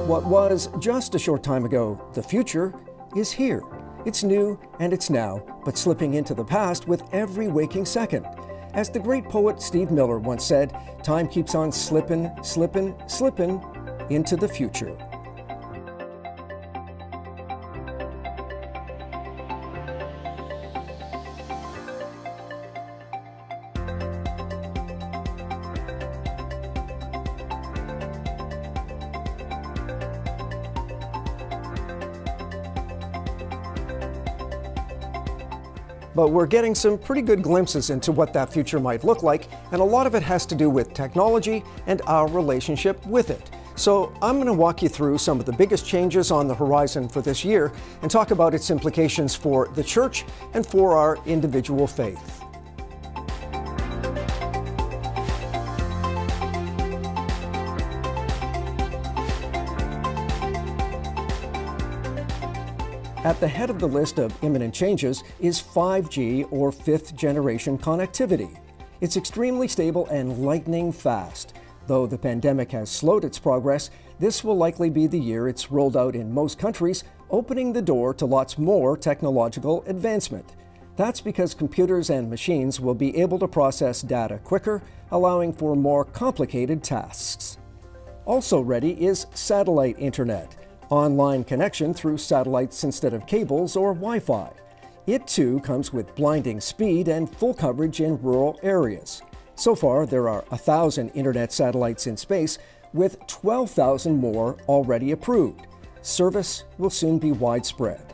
What was just a short time ago the future is here. It's new and it's now, but slipping into the past with every waking second. As the great poet Steve Miller once said, time keeps on slipping, slipping, slipping into the future. But we're getting some pretty good glimpses into what that future might look like, and a lot of it has to do with technology and our relationship with it. So I'm going to walk you through some of the biggest changes on the horizon for this year and talk about its implications for the church and for our individual faith. At the head of the list of imminent changes is 5G or fifth generation connectivity. It's extremely stable and lightning fast. Though the pandemic has slowed its progress, this will likely be the year it's rolled out in most countries, opening the door to lots more technological advancement. That's because computers and machines will be able to process data quicker, allowing for more complicated tasks. Also ready is satellite internet. Online connection through satellites instead of cables or Wi-Fi. It too comes with blinding speed and full coverage in rural areas. So far, there are 1,000 internet satellites in space, with 12,000 more already approved. Service will soon be widespread.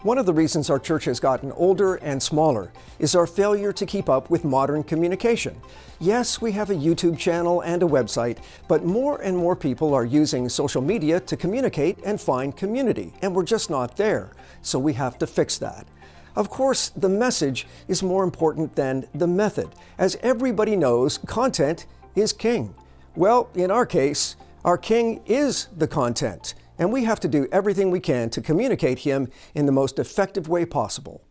One of the reasons our church has gotten older and smaller is our failure to keep up with modern communication. Yes, we have a YouTube channel and a website, but more and more people are using social media to communicate and find community, and we're just not there. So we have to fix that. Of course, the message is more important than the method. As everybody knows, content is king. Well, in our case, our king is the content. And we have to do everything we can to communicate him in the most effective way possible.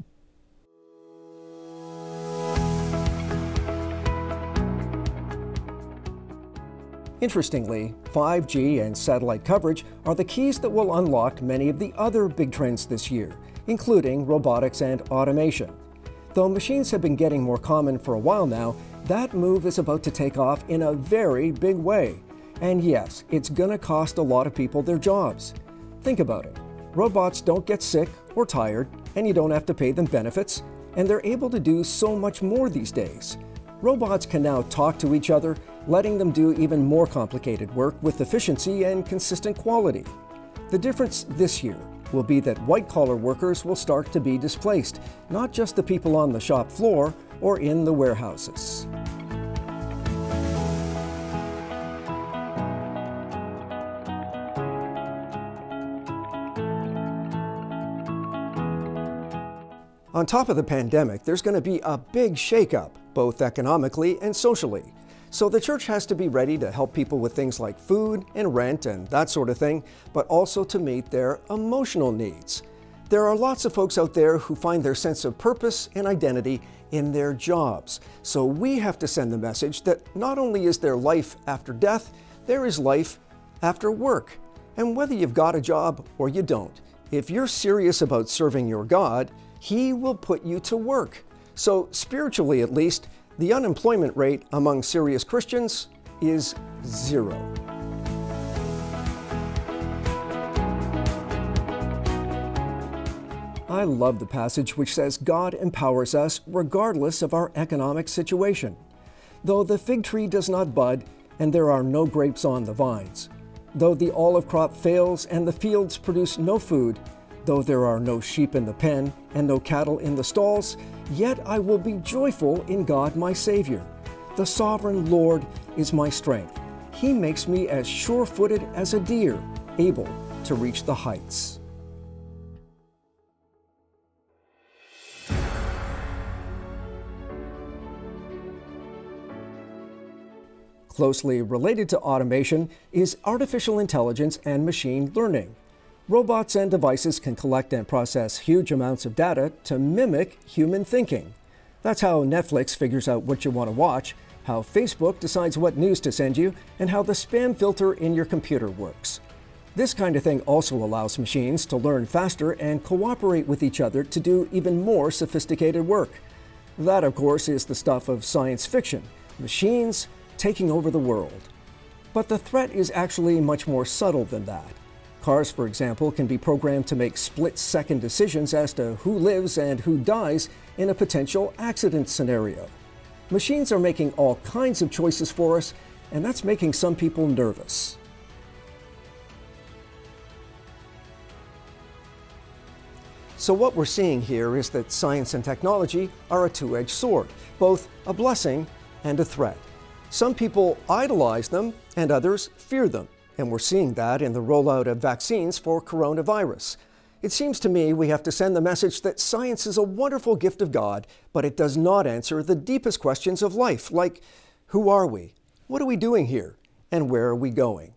Interestingly, 5G and satellite coverage are the keys that will unlock many of the other big trends this year, including robotics and automation. Though machines have been getting more common for a while now, that move is about to take off in a very big way. And yes, it's gonna cost a lot of people their jobs. Think about it. Robots don't get sick or tired, and you don't have to pay them benefits, and they're able to do so much more these days. Robots can now talk to each other, letting them do even more complicated work with efficiency and consistent quality. The difference this year will be that white-collar workers will start to be displaced, not just the people on the shop floor or in the warehouses. On top of the pandemic, there's going to be a big shakeup, both economically and socially. So the church has to be ready to help people with things like food and rent and that sort of thing, but also to meet their emotional needs. There are lots of folks out there who find their sense of purpose and identity in their jobs. So we have to send the message that not only is there life after death, there is life after work. And whether you've got a job or you don't, if you're serious about serving your God, He will put you to work. So spiritually at least, the unemployment rate among serious Christians is 0. I love the passage which says God empowers us regardless of our economic situation. Though the fig tree does not bud and there are no grapes on the vines, though the olive crop fails and the fields produce no food, though there are no sheep in the pen and no cattle in the stalls, yet I will be joyful in God my Savior. The sovereign Lord is my strength. He makes me as sure-footed as a deer, able to reach the heights. Closely related to automation is artificial intelligence and machine learning. Robots and devices can collect and process huge amounts of data to mimic human thinking. That's how Netflix figures out what you want to watch, how Facebook decides what news to send you, and how the spam filter in your computer works. This kind of thing also allows machines to learn faster and cooperate with each other to do even more sophisticated work. That, of course, is the stuff of science fiction, machines taking over the world. But the threat is actually much more subtle than that. Cars, for example, can be programmed to make split-second decisions as to who lives and who dies in a potential accident scenario. Machines are making all kinds of choices for us, and that's making some people nervous. So what we're seeing here is that science and technology are a two-edged sword, both a blessing and a threat. Some people idolize them and others fear them, and we're seeing that in the rollout of vaccines for coronavirus. It seems to me we have to send the message that science is a wonderful gift of God, but it does not answer the deepest questions of life, like who are we? What are we doing here? And where are we going?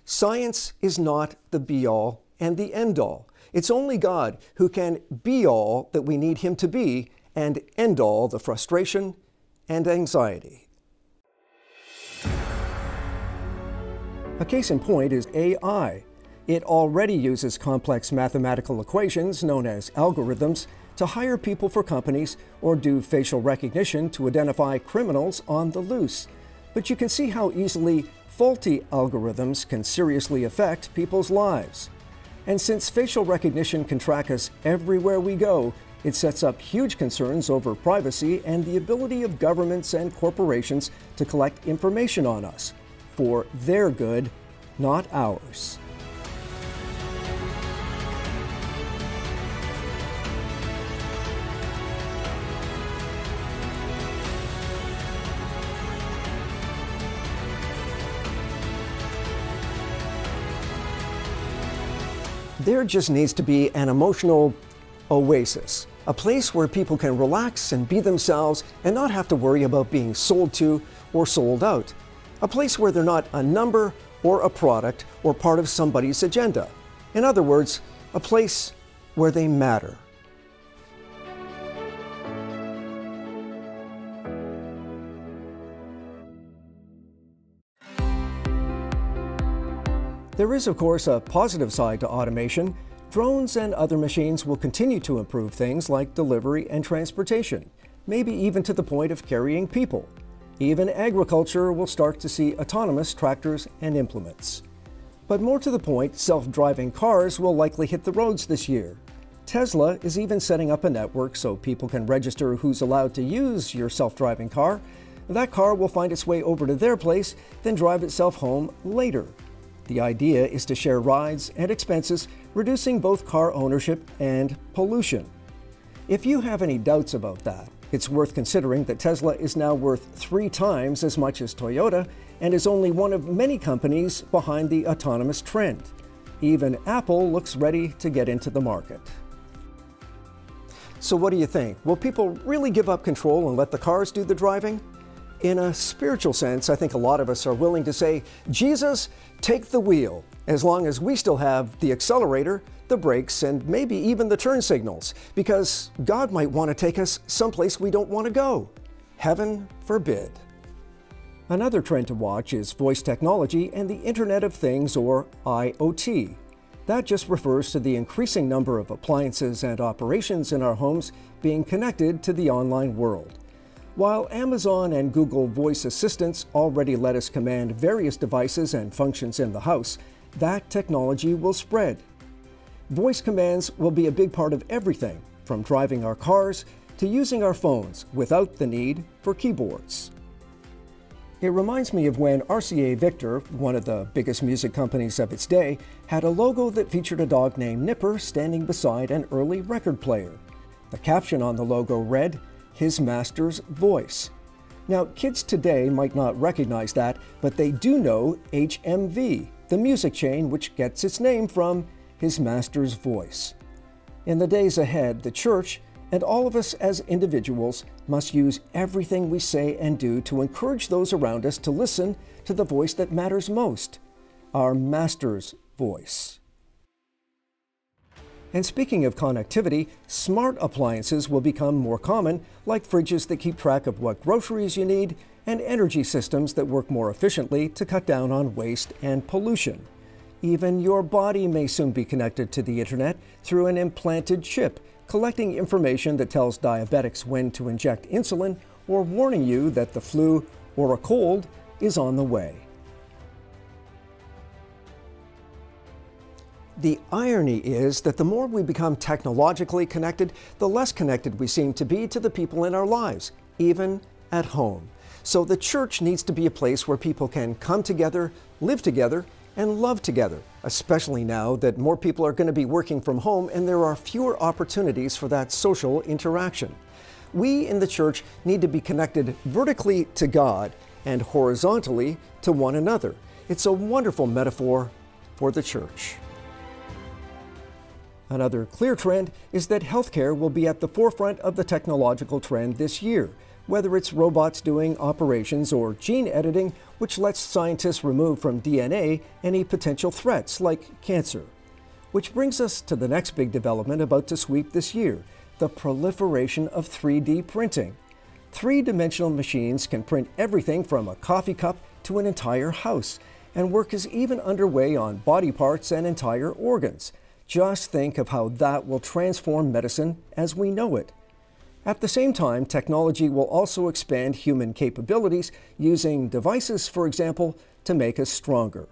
Science is not the be-all and the end-all. It's only God who can be all that we need Him to be and end all the frustration and anxiety. A case in point is AI. It already uses complex mathematical equations, known as algorithms, to hire people for companies or do facial recognition to identify criminals on the loose. But you can see how easily faulty algorithms can seriously affect people's lives. And since facial recognition can track us everywhere we go, it sets up huge concerns over privacy and the ability of governments and corporations to collect information on us, for their good, not ours. There just needs to be an emotional oasis, a place where people can relax and be themselves and not have to worry about being sold to or sold out. A place where they're not a number or a product or part of somebody's agenda. In other words, a place where they matter. There is, of course, a positive side to automation. Drones and other machines will continue to improve things like delivery and transportation, maybe even to the point of carrying people. Even agriculture will start to see autonomous tractors and implements. But more to the point, self-driving cars will likely hit the roads this year. Tesla is even setting up a network so people can register who's allowed to use your self-driving car. That car will find its way over to their place, then drive itself home later. The idea is to share rides and expenses, reducing both car ownership and pollution. If you have any doubts about that, it's worth considering that Tesla is now worth 3 times as much as Toyota and is only one of many companies behind the autonomous trend. Even Apple looks ready to get into the market. So what do you think? Will people really give up control and let the cars do the driving? In a spiritual sense, I think a lot of us are willing to say, Jesus, take the wheel, as long as we still have the accelerator, the brakes, and maybe even the turn signals, because God might want to take us someplace we don't want to go. Heaven forbid. Another trend to watch is voice technology and the Internet of Things, or IoT. That just refers to the increasing number of appliances and operations in our homes being connected to the online world. While Amazon and Google voice assistants already let us command various devices and functions in the house, that technology will spread. Voice commands will be a big part of everything, from driving our cars to using our phones without the need for keyboards. It reminds me of when RCA Victor, one of the biggest music companies of its day, had a logo that featured a dog named Nipper standing beside an early record player. The caption on the logo read, "His master's voice." Now, kids today might not recognize that, but they do know HMV, the music chain which gets its name from His Master's Voice. In the days ahead, the church And all of us as individuals must use everything we say and do to encourage those around us to listen to the voice that matters most, our Master's voice. And speaking of connectivity, smart appliances will become more common, like fridges that keep track of what groceries you need, and energy systems that work more efficiently to cut down on waste and pollution. Even your body may soon be connected to the internet through an implanted chip, collecting information that tells diabetics when to inject insulin or warning you that the flu or a cold is on the way. The irony is that the more we become technologically connected, the less connected we seem to be to the people in our lives, even at home. So the church needs to be a place where people can come together, live together, and love together, especially now that more people are going to be working from home and there are fewer opportunities for that social interaction. We in the church need to be connected vertically to God and horizontally to one another. It's a wonderful metaphor for the church. Another clear trend is that healthcare will be at the forefront of the technological trend this year, whether it's robots doing operations or gene editing, which lets scientists remove from DNA any potential threats like cancer. Which brings us to the next big development about to sweep this year, the proliferation of 3D printing. Three-dimensional machines can print everything from a coffee cup to an entire house, and work is even underway on body parts and entire organs. Just think of how that will transform medicine as we know it. At the same time, technology will also expand human capabilities using devices, for example, to make us stronger.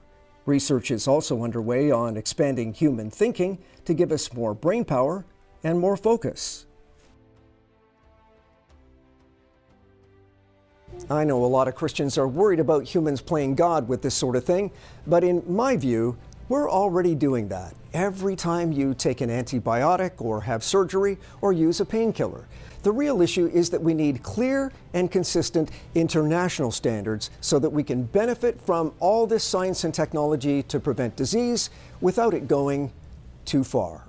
Research is also underway on expanding human thinking to give us more brain power and more focus. I know a lot of Christians are worried about humans playing God with this sort of thing, but in my view, we're already doing that every time you take an antibiotic or have surgery or use a painkiller. The real issue is that we need clear and consistent international standards so that we can benefit from all this science and technology to prevent disease without it going too far.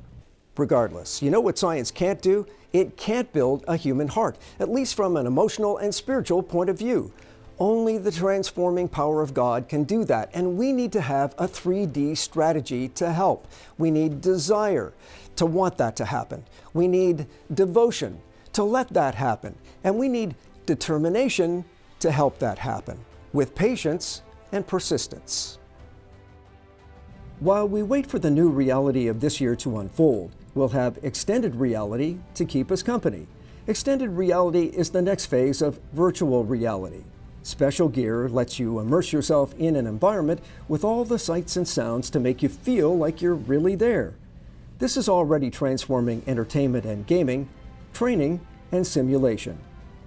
Regardless, you know what science can't do? It can't build a human heart, at least from an emotional and spiritual point of view. Only the transforming power of God can do that, and we need to have a 3D strategy to help. We need desire to want that to happen. We need devotion to let that happen, and we need determination to help that happen, with patience and persistence. While we wait for the new reality of this year to unfold, we'll have extended reality to keep us company. Extended reality is the next phase of virtual reality. Special gear lets you immerse yourself in an environment with all the sights and sounds to make you feel like you're really there. This is already transforming entertainment and gaming, training, and simulation.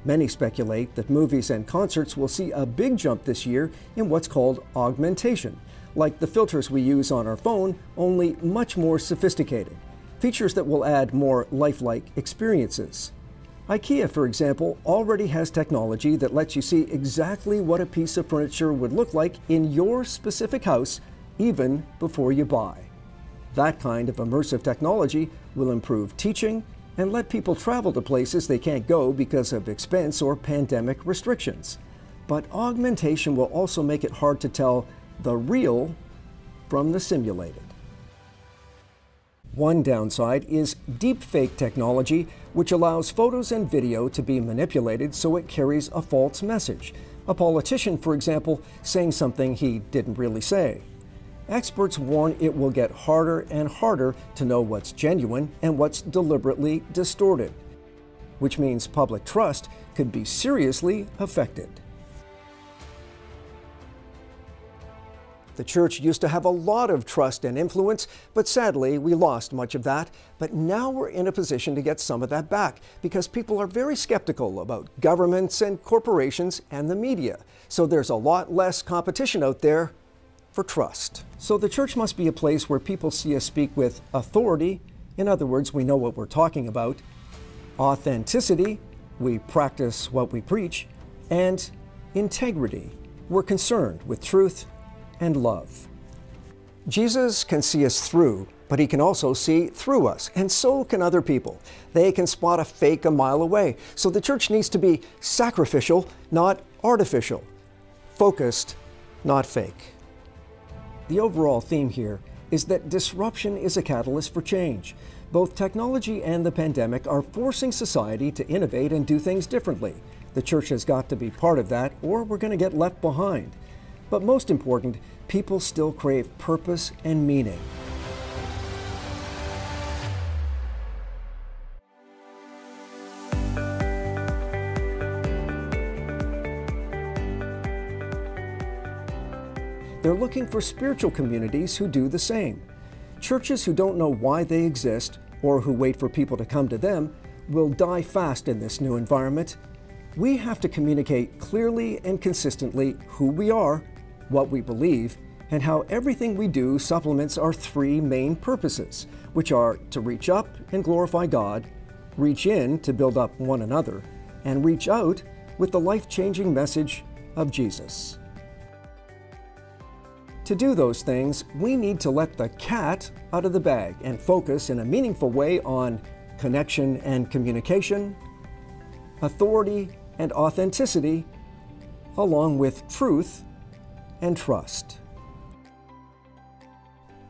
Many speculate that movies and concerts will see a big jump this year in what's called augmentation, like the filters we use on our phone, only much more sophisticated. Features that will add more lifelike experiences. IKEA, for example, already has technology that lets you see exactly what a piece of furniture would look like in your specific house, even before you buy. That kind of immersive technology will improve teaching and let people travel to places they can't go because of expense or pandemic restrictions. But augmentation will also make it hard to tell the real from the simulated. One downside is deepfake technology, which allows photos and video to be manipulated so it carries a false message. A politician, for example, saying something he didn't really say. Experts warn it will get harder and harder to know what's genuine and what's deliberately distorted, which means public trust could be seriously affected. The church used to have a lot of trust and influence, but sadly, we lost much of that. But now we're in a position to get some of that back because people are very skeptical about governments and corporations and the media. So there's a lot less competition out there for trust. So the church must be a place where people see us speak with authority. In other words, we know what we're talking about. Authenticity, we practice what we preach. And integrity, we're concerned with truth and love. Jesus can see us through But He can also see through us, and so can other people. They can spot a fake a mile away. So the church needs to be sacrificial, not artificial. Focused, not fake. The overall theme here is that disruption is a catalyst for change. Both technology and the pandemic are forcing society to innovate and do things differently. The church has got to be part of that, or we're going to get left behind. But most important, people still crave purpose and meaning. They're looking for spiritual communities who do the same. Churches who don't know why they exist, or who wait for people to come to them, will die fast in this new environment. We have to communicate clearly and consistently who we are, what we believe, and how everything we do supplements our three main purposes, which are to reach up and glorify God, reach in to build up one another, and reach out with the life-changing message of Jesus. To do those things, we need to let the cat out of the bag and focus in a meaningful way on connection and communication, authority and authenticity, along with truth and trust.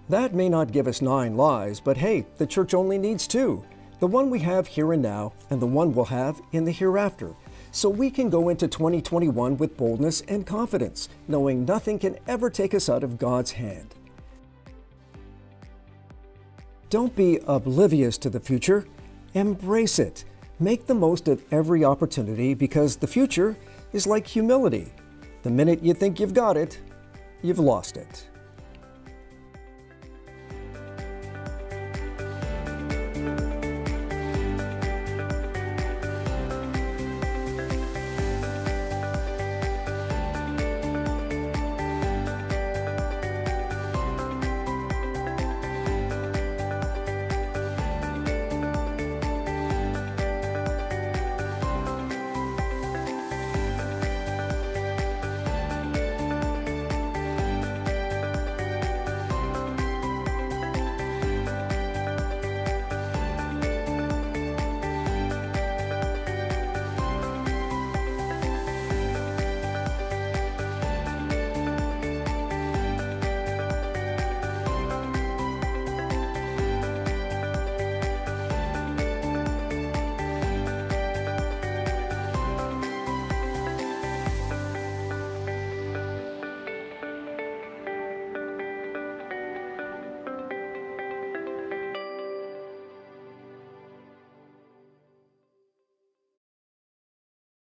That may not give us 9 lives, but hey, the church only needs 2. The one we have here and now, and the one we'll have in the hereafter. So we can go into 2021 with boldness and confidence, knowing nothing can ever take us out of God's hand. Don't be oblivious to the future. Embrace it. Make the most of every opportunity, because the future is like humility. The minute you think you've got it, you've lost it.